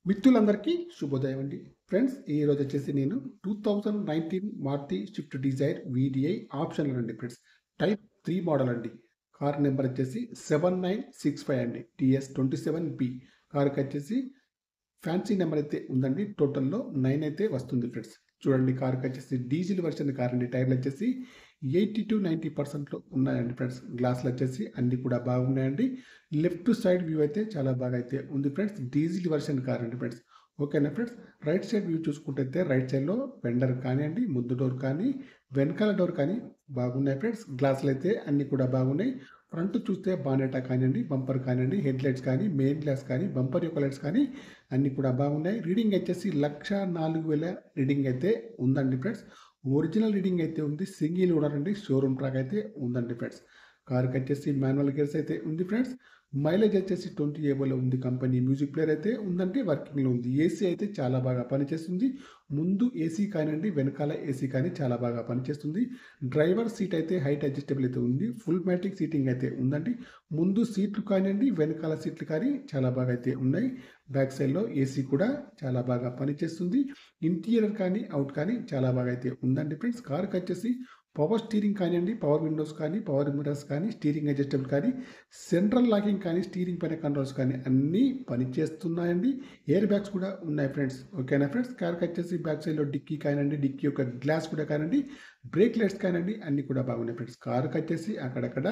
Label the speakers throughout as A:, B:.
A: మిత్రులందరికీ శుభోదయం అండి. ఫ్రెండ్స్ ఈరోజు వచ్చేసి నేను 2019 మారుతి స్విఫ్ట్ డిజైర్ వీడిఐ ఆప్షన్లు అండి ఫ్రెండ్స్. టైప్ 3 మోడల్ అండి. కార్ నెంబర్ వచ్చేసి 7965 అండి. TS27B కార్కి వచ్చేసి ఫ్యాన్సీ నెంబర్ అయితే ఉందండి. టోటల్లో 9 అయితే వస్తుంది ఫ్రెండ్స్. చూడండి కార్కి వచ్చేసి డీజిల్ వర్షన్ కార్ అండి. టైర్లు వచ్చేసి 80-90% ఉన్నాయండి ఫ్రెండ్స్. గ్లాసులు వచ్చేసి అన్ని కూడా బాగున్నాయండి. లెఫ్ట్ సైడ్ వ్యూ అయితే చాలా బాగా అయితే ఉంది ఫ్రెండ్స్. డీజిల్ వర్షన్ కార్ అండి ఫ్రెండ్స్. ఓకేనా ఫ్రెండ్స్. రైట్ సైడ్ వ్యూ చూసుకుంటే రైట్ సైడ్లో వెండర్ కానివ్వండి, ముందు డోర్ కానీ వెనకాల డోర్ కానీ బాగున్నాయి ఫ్రెండ్స్. గ్లాసులు అయితే అన్ని కూడా బాగున్నాయి. ఫ్రంట్ చూస్తే బానెటా కానివ్వండి, బంపర్ కానివ్వండి, హెడ్ లైట్స్ కానీ, మెయిన్ గ్లాస్ కానీ, బంపర్ యొక్క లైట్స్ కానీ అన్ని కూడా బాగున్నాయి. రీడింగ్ వచ్చేసి 1,04,000 రీడింగ్ అయితే ఉందండి ఫ్రెండ్స్. ఒరిజినల్ రీడింగ్ అయితే ఉంది. సింగిల్ ఓనర్ అండి. షోరూమ్ ట్రాక్ అయితే ఉందండి ఫ్రెండ్స్. కార్కి వచ్చేసి మాన్యువల్ గేర్స్ అయితే ఉంది ఫ్రెండ్స్. మైలేజ్ వచ్చేసి 20 ఏబోలో ఉంది. కంపెనీ మ్యూజిక్ ప్లేయర్ అయితే ఉందంటే వర్కింగ్లో ఉంది. ఏసీ అయితే చాలా బాగా పనిచేస్తుంది. ముందు ఏసీ కానివ్వండి, వెనకాల ఏసీ కానీ చాలా బాగా పనిచేస్తుంది. డ్రైవర్ సీట్ అయితే హైట్ అడ్జస్టబుల్ అయితే ఉంది. ఫుల్ మ్యాటిక్ సీటింగ్ అయితే ఉందండి. ముందు సీట్లు కానివ్వండి, వెనకాల సీట్లు కానీ చాలా బాగా అయితే ఉన్నాయి. బ్యాక్ సైడ్లో ఏసీ కూడా చాలా బాగా పనిచేస్తుంది. ఇంటీరియర్ కానీ అవుట్ కానీ చాలా బాగా అయితే ఉందండి ఫ్రెండ్స్. కార్కి వచ్చేసి పవర్ స్టీరింగ్ కానివ్వండి, పవర్ విండోస్ కానీ, పవర్ మిర్రర్స్ కానీ, స్టీరింగ్ అడ్జస్టబుల్ కానీ, సెంట్రల్ లాకింగ్ కానీ, స్టీరింగ్ పైన కంట్రోల్స్ కానీ అన్నీ పనిచేస్తున్నాయండి. ఎయిర్ బ్యాగ్స్ కూడా ఉన్నాయి ఫ్రెండ్స్. ఓకేనా ఫ్రెండ్స్. కార్కి వచ్చేసి బ్యాక్ సైడ్లో డిక్కీ కానివ్వండి, డిక్కీ యొక్క గ్లాస్ కూడా కానివ్వండి, బ్రేక్ లైట్స్ కానివ్వండి అన్నీ కూడా బాగున్నాయి ఫ్రెండ్స్. కార్కి వచ్చేసి అక్కడక్కడ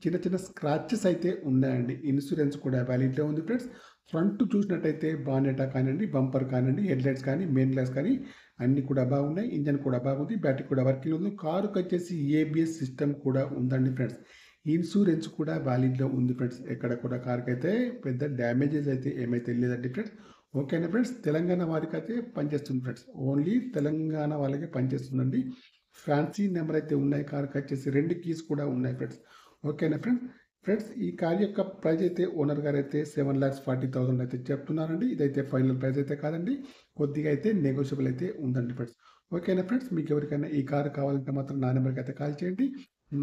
A: చిన్న చిన్న స్క్రాచెస్ అయితే ఉన్నాయండి. ఇన్సూరెన్స్ కూడా వ్యాలిడ్లో ఉంది ఫ్రెండ్స్. ఫ్రంట్ చూసినట్టయితే బానెటా కానివ్వండి, బంపర్ కానివ్వండి, హెడ్ లైట్స్ కానీ, మెయిన్ గ్లాస్ కానీ అన్నీ కూడా బాగున్నాయి. ఇంజన్ కూడా బాగుంది. బ్యాటరీ కూడా వర్కింగ్ ఉంది. కారుకి వచ్చేసి ఏబిఎస్ సిస్టమ్ కూడా ఉందండి ఫ్రెండ్స్. ఇన్సూరెన్స్ కూడా వ్యాలిడ్లో ఉంది ఫ్రెండ్స్. ఎక్కడ కూడా కార్కి అయితే పెద్ద డ్యామేజెస్ అయితే ఏమైతే లేదండి ఫ్రెండ్స్. ఓకేనా ఫ్రెండ్స్. తెలంగాణ వారికి అయితే పనిచేస్తుంది ఫ్రెండ్స్. ఓన్లీ తెలంగాణ వాళ్ళకే పనిచేస్తుందండి. ఫ్యాన్సీ నెంబర్ అయితే ఉన్నాయి. కార్కి వచ్చేసి 2 కీస్ కూడా ఉన్నాయి ఫ్రెండ్స్. ఓకేనా ఫ్రెండ్స్. ఫ్రెండ్స్ ఈ కార్ యొక్క ప్రైస్ అయితే ఓనర్ గారు అయితే 7,40,000 అయితే చెప్తున్నారండి. ఇదైతే ఫైనల్ ప్రైస్ అయితే కాదండి. కొద్దిగా అయితే నెగోషియబుల్ అయితే ఉందండి ఫ్రెండ్స్. ఓకేనా ఫ్రెండ్స్. మీకు ఎవరికైనా ఈ కార్ కావాలంటే మాత్రం నా నెంబర్కి అయితే కాల్ చేయండి.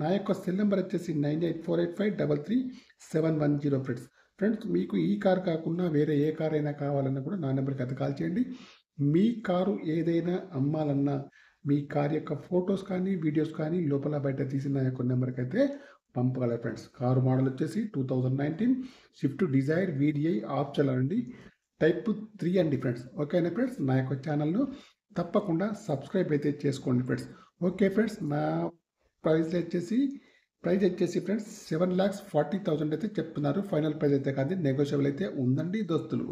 A: నా యొక్క సెల్ నెంబర్ వచ్చేసి 9848533710 ఫ్రెండ్స్. ఫ్రెండ్స్ మీకు ఈ కార్ కాకుండా వేరే ఏ కార్ అయినా కావాలన్నా కూడా నా నెంబర్కి అయితే కాల్ చేయండి. మీ కారు ఏదైనా అమ్మాలన్నా మీ కార్ యొక్క ఫొటోస్ కానీ, వీడియోస్ కానీ లోపల బయట తీసిన నా యొక్క నెంబర్కి అయితే పంపగలరు ఫ్రెండ్స్. కారు మోడల్ వచ్చేసి 2019 స్విఫ్ట్ డిజైర్ వీడిఐ ఆప్షన్ అండి. టైప్ 3 అండి ఫ్రెండ్స్. ఓకేనా ఫ్రెండ్స్. నా యొక్క ఛానల్ను తప్పకుండా సబ్స్క్రైబ్ అయితే చేసుకోండి ఫ్రెండ్స్. Okay friends. నా ప్రైస్ వచ్చేసి ఫ్రెండ్స్ 7,40,000 అయితే చెప్తున్నారు. ఫైనల్ ప్రైస్ అయితే కాదు, నెగోషియబుల్ అయితే ఉందండి దోస్తులు.